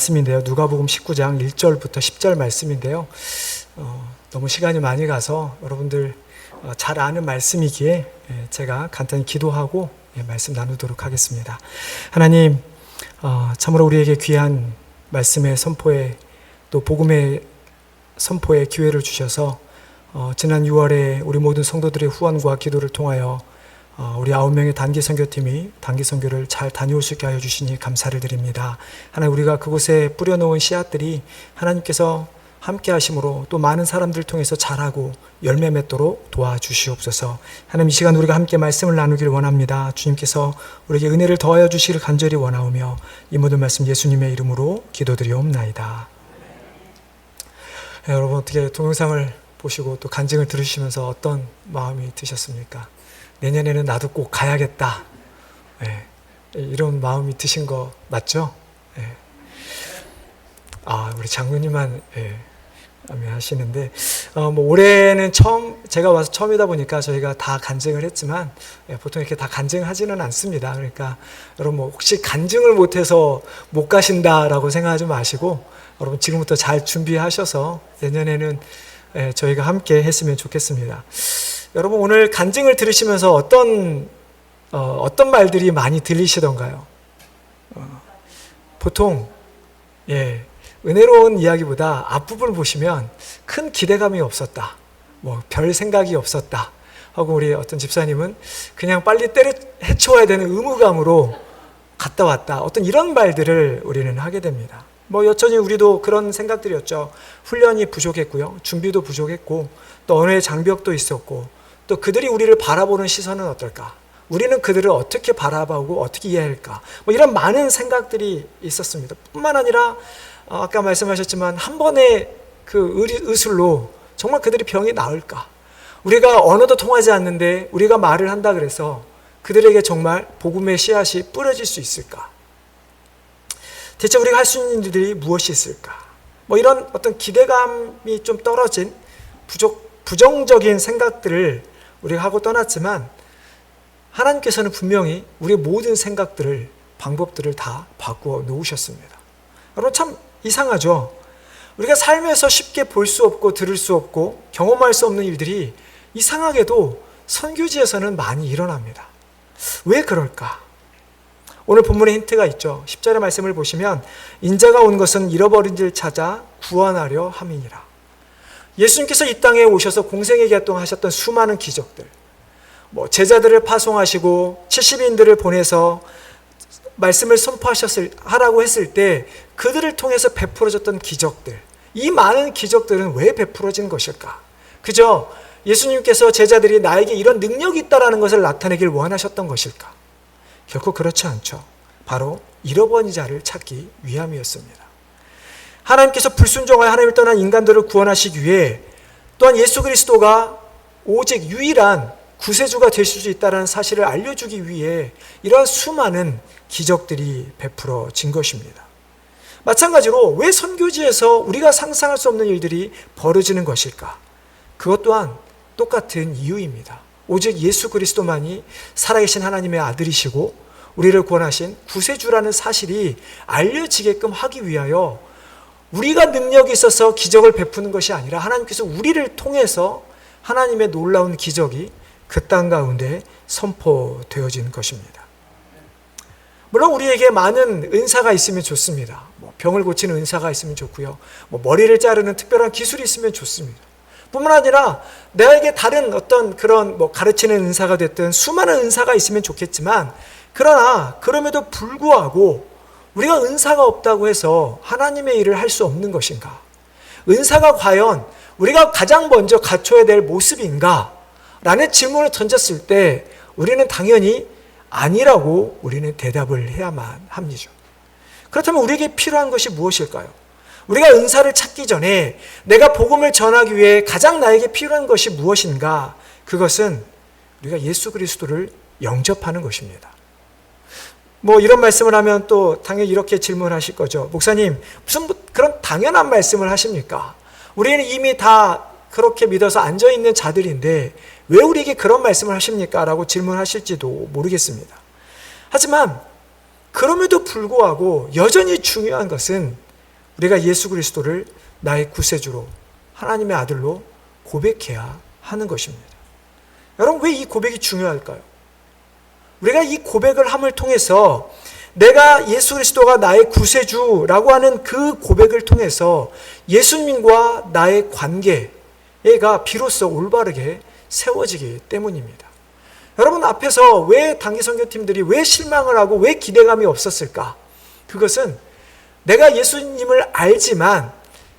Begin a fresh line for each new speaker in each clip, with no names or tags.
말씀인데요. 누가복음 19장 1절부터 10절 말씀인데요. 너무 시간이 많이 가서 여러분들 잘 아는 말씀이기에 제가 간단히 기도하고 말씀 나누도록 하겠습니다. 하나님, 참으로 우리에게 귀한 말씀의 선포에 또 복음의 선포에 기회를 주셔서 지난 6월에 우리 모든 성도들의 후원과 기도를 통하여 우리 9명의 단기 선교팀이 단기 선교를 잘 다녀올 수 있게 하여 주시니 감사를 드립니다. 하나님, 우리가 그곳에 뿌려놓은 씨앗들이 하나님께서 함께 하심으로 또 많은 사람들을 통해서 자라고 열매 맺도록 도와주시옵소서. 하나님, 이 시간 우리가 함께 말씀을 나누기를 원합니다. 주님께서 우리에게 은혜를 더하여 주시기를 간절히 원하오며 이 모든 말씀 예수님의 이름으로 기도드리옵나이다. 여러분, 어떻게 동영상을 보시고 또 간증을 들으시면서 어떤 마음이 드셨습니까? 내년에는 나도 꼭 가야겠다. 이런 마음이 드신 거 맞죠? 우리 장로님만 하시는데, 올해는 제가 와서 처음이다 보니까 저희가 다 간증을 했지만, 보통 이렇게 다 간증하지는 않습니다. 그러니까, 여러분, 혹시 간증을 못해서 못 가신다라고 생각하지 마시고, 여러분, 지금부터 잘 준비하셔서 내년에는 저희가 함께 했으면 좋겠습니다. 여러분, 오늘 간증을 들으시면서 어떤 말들이 많이 들리시던가요? 보통, 은혜로운 이야기보다 앞부분을 보시면 큰 기대감이 없었다. 별 생각이 없었다. 하고 우리 어떤 집사님은 그냥 빨리 헤쳐와야 되는 의무감으로 갔다 왔다. 어떤 이런 말들을 우리는 하게 됩니다. 여전히 우리도 그런 생각들이었죠. 훈련이 부족했고요. 준비도 부족했고, 또 언어의 장벽도 있었고, 또 그들이 우리를 바라보는 시선은 어떨까? 우리는 그들을 어떻게 바라보고 어떻게 이해할까? 이런 많은 생각들이 있었습니다. 뿐만 아니라 아까 말씀하셨지만 한 번의 그 의술로 정말 그들이 병이 나을까? 우리가 언어도 통하지 않는데 우리가 말을 한다 그래서 그들에게 정말 복음의 씨앗이 뿌려질 수 있을까? 대체 우리가 할 수 있는 일들이 무엇이 있을까? 이런 어떤 기대감이 좀 떨어진 부정적인 생각들을 우리가 하고 떠났지만 하나님께서는 분명히 우리의 모든 생각들을, 방법들을 다 바꾸어 놓으셨습니다. 여러분, 참 이상하죠? 우리가 삶에서 쉽게 볼 수 없고 들을 수 없고 경험할 수 없는 일들이 이상하게도 선교지에서는 많이 일어납니다. 왜 그럴까? 오늘 본문에 힌트가 있죠. 10절의 말씀을 보시면 인자가 온 것은 잃어버린 줄 찾아 구원하려 함이니라. 예수님께서 이 땅에 오셔서 공생애기 동안 하셨던 수많은 기적들, 제자들을 파송하시고 70인들을 보내서 말씀을 하라고 했을 때 그들을 통해서 베풀어졌던 기적들, 이 많은 기적들은 왜 베풀어진 것일까? 그저 예수님께서 제자들이 나에게 이런 능력이 있다는 것을 나타내길 원하셨던 것일까? 결코 그렇지 않죠. 바로 잃어버린 자를 찾기 위함이었습니다. 하나님께서 불순종하여 하나님을 떠난 인간들을 구원하시기 위해 또한 예수 그리스도가 오직 유일한 구세주가 되실 수 있다는 사실을 알려주기 위해 이러한 수많은 기적들이 베풀어진 것입니다. 마찬가지로 왜 선교지에서 우리가 상상할 수 없는 일들이 벌어지는 것일까? 그것 또한 똑같은 이유입니다. 오직 예수 그리스도만이 살아계신 하나님의 아들이시고 우리를 구원하신 구세주라는 사실이 알려지게끔 하기 위하여 우리가 능력이 있어서 기적을 베푸는 것이 아니라 하나님께서 우리를 통해서 하나님의 놀라운 기적이 그 땅 가운데 선포되어진 것입니다. 물론 우리에게 많은 은사가 있으면 좋습니다. 병을 고치는 은사가 있으면 좋고요. 머리를 자르는 특별한 기술이 있으면 좋습니다. 뿐만 아니라 나에게 다른 어떤 그런 가르치는 은사가 됐든 수많은 은사가 있으면 좋겠지만, 그러나 그럼에도 불구하고 우리가 은사가 없다고 해서 하나님의 일을 할 수 없는 것인가? 은사가 과연 우리가 가장 먼저 갖춰야 될 모습인가? 라는 질문을 던졌을 때 우리는 당연히 아니라고 우리는 대답을 해야만 합니다. 그렇다면 우리에게 필요한 것이 무엇일까요? 우리가 은사를 찾기 전에 내가 복음을 전하기 위해 가장 나에게 필요한 것이 무엇인가? 그것은 우리가 예수 그리스도를 영접하는 것입니다. 이런 말씀을 하면 또 당연히 이렇게 질문하실 거죠. 목사님, 무슨 그런 당연한 말씀을 하십니까? 우리는 이미 다 그렇게 믿어서 앉아있는 자들인데 왜 우리에게 그런 말씀을 하십니까? 라고 질문하실지도 모르겠습니다. 하지만 그럼에도 불구하고 여전히 중요한 것은 우리가 예수 그리스도를 나의 구세주로, 하나님의 아들로 고백해야 하는 것입니다. 여러분, 왜 이 고백이 중요할까요? 우리가 이 고백을 함을 통해서 내가 예수 그리스도가 나의 구세주라고 하는 그 고백을 통해서 예수님과 나의 관계가 비로소 올바르게 세워지기 때문입니다. 여러분, 앞에서 왜 단기 선교팀들이 왜 실망을 하고 왜 기대감이 없었을까? 그것은 내가 예수님을 알지만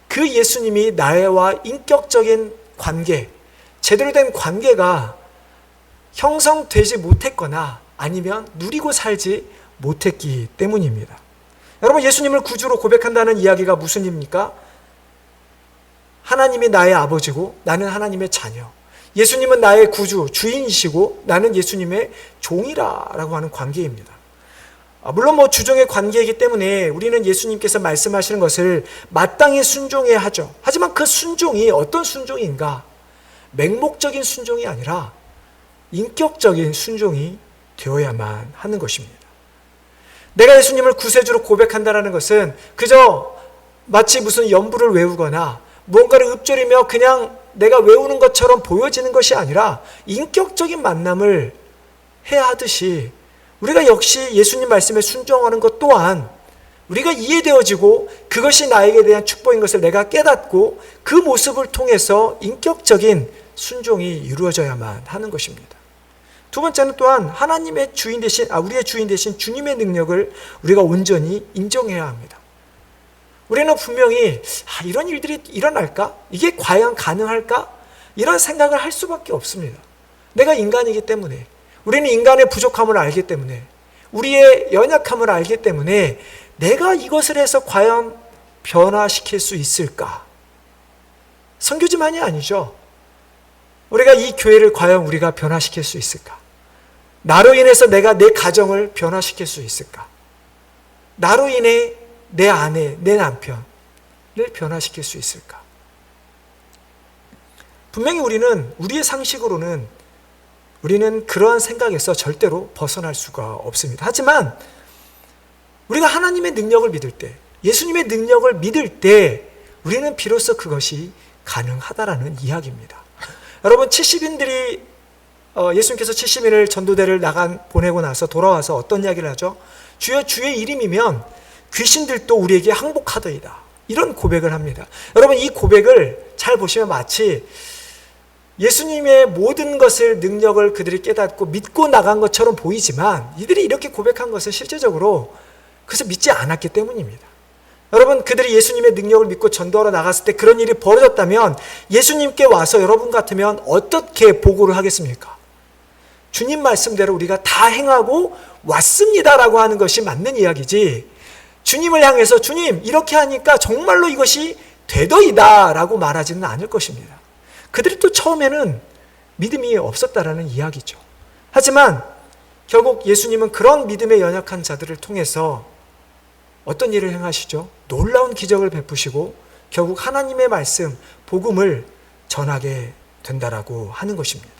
그 예수님이 나와 인격적인 관계, 제대로 된 관계가 형성되지 못했거나 아니면 누리고 살지 못했기 때문입니다. 여러분, 예수님을 구주로 고백한다는 이야기가 무슨 의미입니까? 하나님이 나의 아버지고 나는 하나님의 자녀. 예수님은 나의 구주, 주인이시고 나는 예수님의 종이라고 하는 관계입니다. 물론 주종의 관계이기 때문에 우리는 예수님께서 말씀하시는 것을 마땅히 순종해야 하죠. 하지만 그 순종이 어떤 순종인가? 맹목적인 순종이 아니라 인격적인 순종이 되어야만 하는 것입니다. 내가 예수님을 구세주로 고백한다는 것은 그저 마치 무슨 연부를 외우거나 무언가를 읊조리며 그냥 내가 외우는 것처럼 보여지는 것이 아니라 인격적인 만남을 해야 하듯이 우리가 역시 예수님 말씀에 순종하는 것 또한 우리가 이해되어지고 그것이 나에게 대한 축복인 것을 내가 깨닫고 그 모습을 통해서 인격적인 순종이 이루어져야만 하는 것입니다. 두 번째는 또한 하나님의 주인 대신, 우리의 주인 대신 주님의 능력을 우리가 온전히 인정해야 합니다. 우리는 분명히 이런 일들이 일어날까? 이게 과연 가능할까? 이런 생각을 할 수밖에 없습니다. 내가 인간이기 때문에, 우리는 인간의 부족함을 알기 때문에, 우리의 연약함을 알기 때문에 내가 이것을 해서 과연 변화시킬 수 있을까? 선교지만이 아니죠. 우리가 이 교회를 과연 우리가 변화시킬 수 있을까? 나로 인해서 내가 내 가정을 변화시킬 수 있을까? 나로 인해 내 아내, 내 남편을 변화시킬 수 있을까? 분명히 우리의 상식으로는 우리는 그러한 생각에서 절대로 벗어날 수가 없습니다. 하지만 우리가 하나님의 능력을 믿을 때, 예수님의 능력을 믿을 때 우리는 비로소 그것이 가능하다라는 이야기입니다. 여러분, 70인들이 예수님께서 70인을 전도대를 보내고 나서 돌아와서 어떤 이야기를 하죠? 주여, 주의 이름이면 귀신들도 우리에게 항복하더이다. 이런 고백을 합니다. 여러분, 이 고백을 잘 보시면 마치 예수님의 모든 것을, 능력을 그들이 깨닫고 믿고 나간 것처럼 보이지만 이들이 이렇게 고백한 것은 실제적으로 그것을 믿지 않았기 때문입니다. 여러분, 그들이 예수님의 능력을 믿고 전도하러 나갔을 때 그런 일이 벌어졌다면 예수님께 와서 여러분 같으면 어떻게 보고를 하겠습니까? 주님 말씀대로 우리가 다 행하고 왔습니다라고 하는 것이 맞는 이야기지, 주님을 향해서 주님 이렇게 하니까 정말로 이것이 되더이다 라고 말하지는 않을 것입니다. 그들이 또 처음에는 믿음이 없었다라는 이야기죠. 하지만 결국 예수님은 그런 믿음에 연약한 자들을 통해서 어떤 일을 행하시죠? 놀라운 기적을 베푸시고 결국 하나님의 말씀, 복음을 전하게 된다라고 하는 것입니다.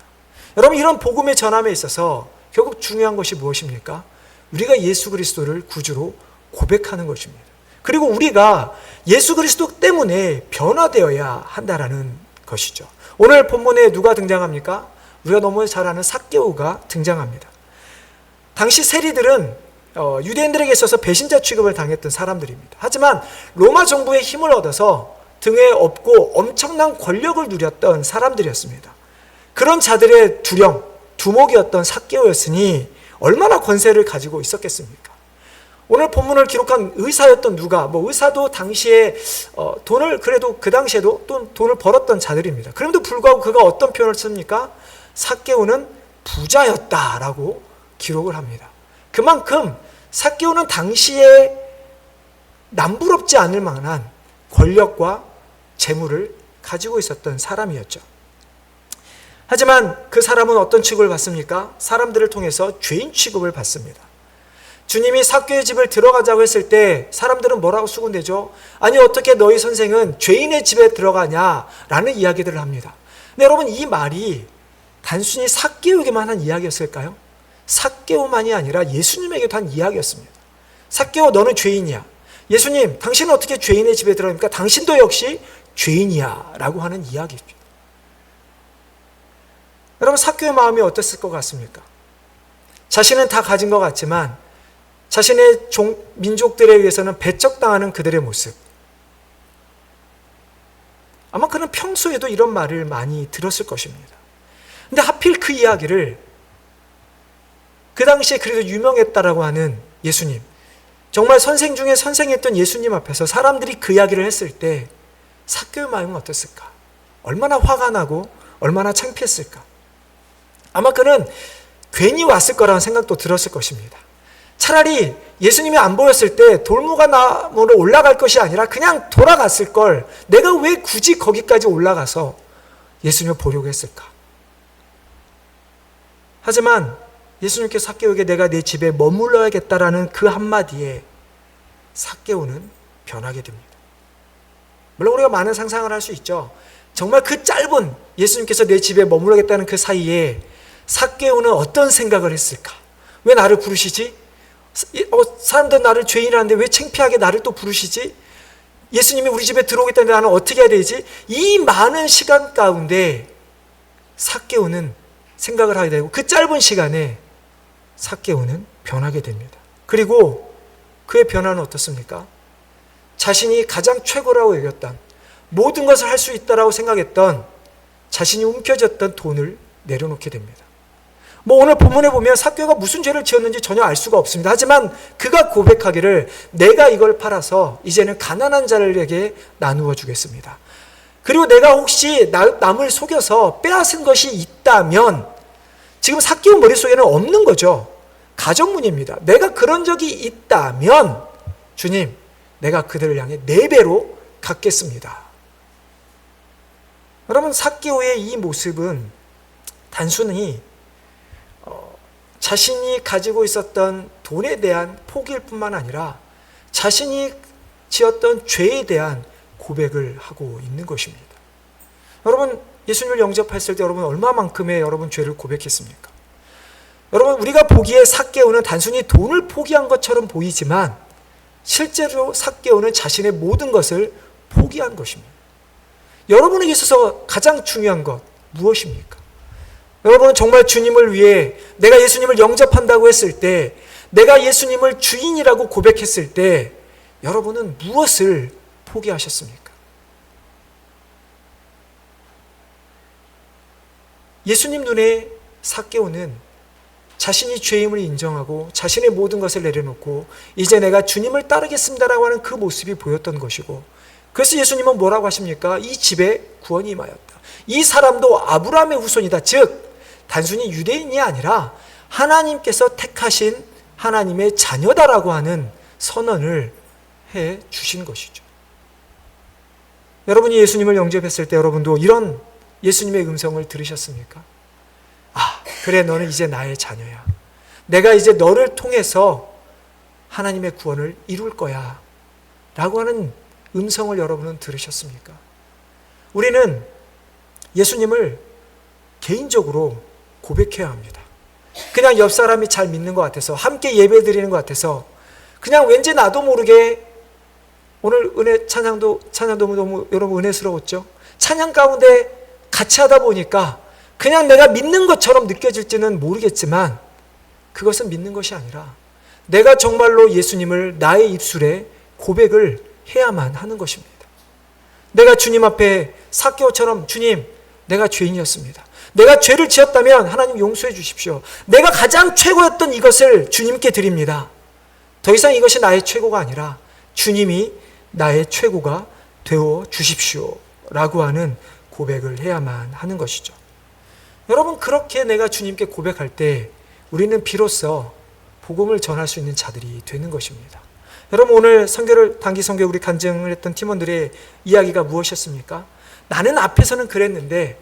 여러분, 이런 복음의 전함에 있어서 결국 중요한 것이 무엇입니까? 우리가 예수 그리스도를 구주로 고백하는 것입니다. 그리고 우리가 예수 그리스도 때문에 변화되어야 한다라는 것이죠. 오늘 본문에 누가 등장합니까? 우리가 너무 잘 아는 삭개오가 등장합니다. 당시 세리들은 유대인들에게 있어서 배신자 취급을 당했던 사람들입니다. 하지만 로마 정부의 힘을 얻어서 등에 업고 엄청난 권력을 누렸던 사람들이었습니다. 그런 자들의 두목이었던 삭개오였으니 얼마나 권세를 가지고 있었겠습니까? 오늘 본문을 기록한 의사였던 누가, 의사도 당시에 그래도 그 당시에도 또 돈을 벌었던 자들입니다. 그럼에도 불구하고 그가 어떤 표현을 씁니까? 삭개오는 부자였다라고 기록을 합니다. 그만큼 삭개오는 당시에 남부럽지 않을 만한 권력과 재물을 가지고 있었던 사람이었죠. 하지만 그 사람은 어떤 취급을 받습니까? 사람들을 통해서 죄인 취급을 받습니다. 주님이 삭개오의 집을 들어가자고 했을 때 사람들은 뭐라고 수군대죠? 아니, 어떻게 너희 선생은 죄인의 집에 들어가냐라는 이야기들을 합니다. 근데 여러분, 이 말이 단순히 삭개오에게만 한 이야기였을까요? 삭개오만이 아니라 예수님에게도 한 이야기였습니다. 삭개오, 너는 죄인이야. 예수님, 당신은 어떻게 죄인의 집에 들어갑니까? 당신도 역시 죄인이야 라고 하는 이야기죠. 여러분, 삭개오의 마음이 어땠을 것 같습니까? 자신은 다 가진 것 같지만 자신의 민족들에 의해서는 배척당하는 그들의 모습, 아마 그는 평소에도 이런 말을 많이 들었을 것입니다. 근데 하필 그 이야기를 그 당시에 그래도 유명했다라고 하는 예수님, 정말 선생 중에 선생했던 예수님 앞에서 사람들이 그 이야기를 했을 때 삭개오의 마음은 어땠을까? 얼마나 화가 나고 얼마나 창피했을까? 아마 그는 괜히 왔을 거라는 생각도 들었을 것입니다. 차라리 예수님이 안 보였을 때 돌무화나무로 올라갈 것이 아니라 그냥 돌아갔을 걸, 내가 왜 굳이 거기까지 올라가서 예수님을 보려고 했을까? 하지만 예수님께서 삭개오에게 내가 내 집에 머물러야겠다라는 그 한마디에 삭개오는 변하게 됩니다. 물론 우리가 많은 상상을 할 수 있죠. 정말 그 짧은 예수님께서 내 집에 머물러야겠다는 그 사이에 삭개오는 어떤 생각을 했을까? 왜 나를 부르시지? 사람들은 나를 죄인이라는데 왜 창피하게 나를 또 부르시지? 예수님이 우리 집에 들어오겠다는데 나는 어떻게 해야 되지? 이 많은 시간 가운데 삭개오는 생각을 하게 되고 그 짧은 시간에 삭개오는 변하게 됩니다. 그리고 그의 변화는 어떻습니까? 자신이 가장 최고라고 여겼던, 모든 것을 할 수 있다라고 생각했던, 자신이 움켜쥐었던 돈을 내려놓게 됩니다. 오늘 본문에 보면 삭개오가 무슨 죄를 지었는지 전혀 알 수가 없습니다. 하지만 그가 고백하기를 내가 이걸 팔아서 이제는 가난한 자들에게 나누어 주겠습니다. 그리고 내가 혹시 남을 속여서 빼앗은 것이 있다면, 지금 삭개오 머릿속에는 없는 거죠. 가정문입니다. 내가 그런 적이 있다면 주님, 내가 그들을 향해 4배로 갚겠습니다. 여러분, 삭개오의 이 모습은 단순히 자신이 가지고 있었던 돈에 대한 포기일 뿐만 아니라 자신이 지었던 죄에 대한 고백을 하고 있는 것입니다. 여러분, 예수님을 영접했을 때 여러분 얼마만큼의 여러분 죄를 고백했습니까? 여러분, 우리가 보기에 삭개오는 단순히 돈을 포기한 것처럼 보이지만 실제로 삭개오는 자신의 모든 것을 포기한 것입니다. 여러분에게 있어서 가장 중요한 것 무엇입니까? 여러분은 정말 주님을 위해 내가 예수님을 영접한다고 했을 때, 내가 예수님을 주인이라고 고백했을 때 여러분은 무엇을 포기하셨습니까? 예수님 눈에 삭개오는 자신이 죄임을 인정하고 자신의 모든 것을 내려놓고 이제 내가 주님을 따르겠습니다라고 하는 그 모습이 보였던 것이고, 그래서 예수님은 뭐라고 하십니까? 이 집에 구원이 임하였다. 이 사람도 아브라함의 후손이다. 즉 단순히 유대인이 아니라 하나님께서 택하신 하나님의 자녀다라고 하는 선언을 해 주신 것이죠. 여러분이 예수님을 영접했을 때 여러분도 이런 예수님의 음성을 들으셨습니까? 아, 그래, 너는 이제 나의 자녀야. 내가 이제 너를 통해서 하나님의 구원을 이룰 거야 라고 하는 음성을 여러분은 들으셨습니까? 우리는 예수님을 개인적으로 고백해야 합니다. 그냥 옆 사람이 잘 믿는 것 같아서, 함께 예배 드리는 것 같아서, 그냥 왠지 나도 모르게, 오늘 찬양도 너무 여러분 은혜스러웠죠? 찬양 가운데 같이 하다 보니까 그냥 내가 믿는 것처럼 느껴질지는 모르겠지만 그것은 믿는 것이 아니라 내가 정말로 예수님을 나의 입술에 고백을 해야만 하는 것입니다. 내가 주님 앞에 삭개오처럼 주님, 내가 죄인이었습니다. 내가 죄를 지었다면 하나님 용서해 주십시오. 내가 가장 최고였던 이것을 주님께 드립니다. 더 이상 이것이 나의 최고가 아니라 주님이 나의 최고가 되어 주십시오 라고 하는 고백을 해야만 하는 것이죠. 여러분, 그렇게 내가 주님께 고백할 때 우리는 비로소 복음을 전할 수 있는 자들이 되는 것입니다. 여러분, 오늘 단기 선교 우리 간증을 했던 팀원들의 이야기가 무엇이었습니까? 나는 앞에서는 그랬는데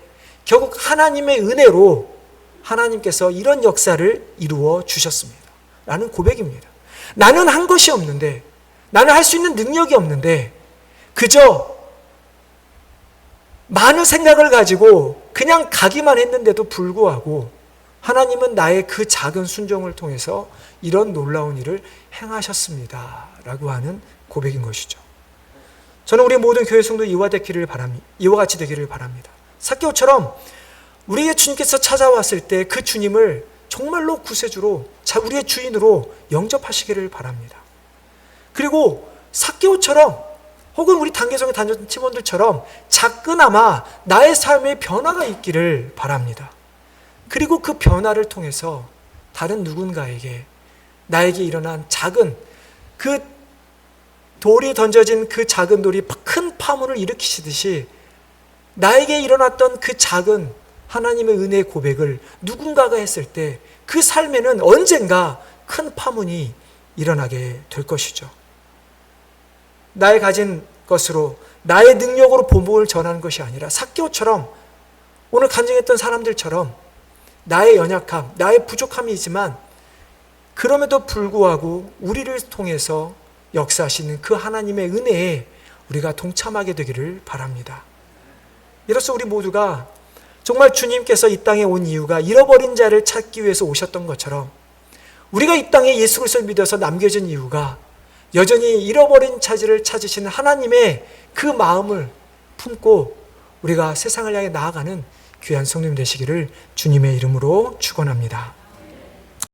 결국 하나님의 은혜로 하나님께서 이런 역사를 이루어 주셨습니다 라는 고백입니다. 나는 한 것이 없는데, 나는 할 수 있는 능력이 없는데 그저 많은 생각을 가지고 그냥 가기만 했는데도 불구하고 하나님은 나의 그 작은 순종을 통해서 이런 놀라운 일을 행하셨습니다 라고 하는 고백인 것이죠. 저는 우리 모든 교회 성도 이와 같이 되기를 바랍니다. 삭개오처럼 우리의 주님께서 찾아왔을 때 그 주님을 정말로 구세주로, 우리의 주인으로 영접하시기를 바랍니다. 그리고 삭개오처럼 혹은 우리 단계성의 단전 팀원들처럼 작게나마 나의 삶에 변화가 있기를 바랍니다. 그리고 그 변화를 통해서 다른 누군가에게 나에게 일어난 작은 그 돌이 던져진 그 작은 돌이 큰 파문을 일으키시듯이 나에게 일어났던 그 작은 하나님의 은혜의 고백을 누군가가 했을 때 그 삶에는 언젠가 큰 파문이 일어나게 될 것이죠. 나의 가진 것으로 나의 능력으로 복음을 전하는 것이 아니라 삭개오처럼 오늘 간증했던 사람들처럼 나의 연약함, 나의 부족함이지만 그럼에도 불구하고 우리를 통해서 역사하시는 그 하나님의 은혜에 우리가 동참하게 되기를 바랍니다. 이로써 우리 모두가 정말 주님께서 이 땅에 온 이유가 잃어버린 자를 찾기 위해서 오셨던 것처럼 우리가 이 땅에 예수 그리스도를 믿어서 남겨진 이유가 여전히 잃어버린 자들을 찾으시는 하나님의 그 마음을 품고 우리가 세상을 향해 나아가는 귀한 성도님 되시기를 주님의 이름으로 축원합니다.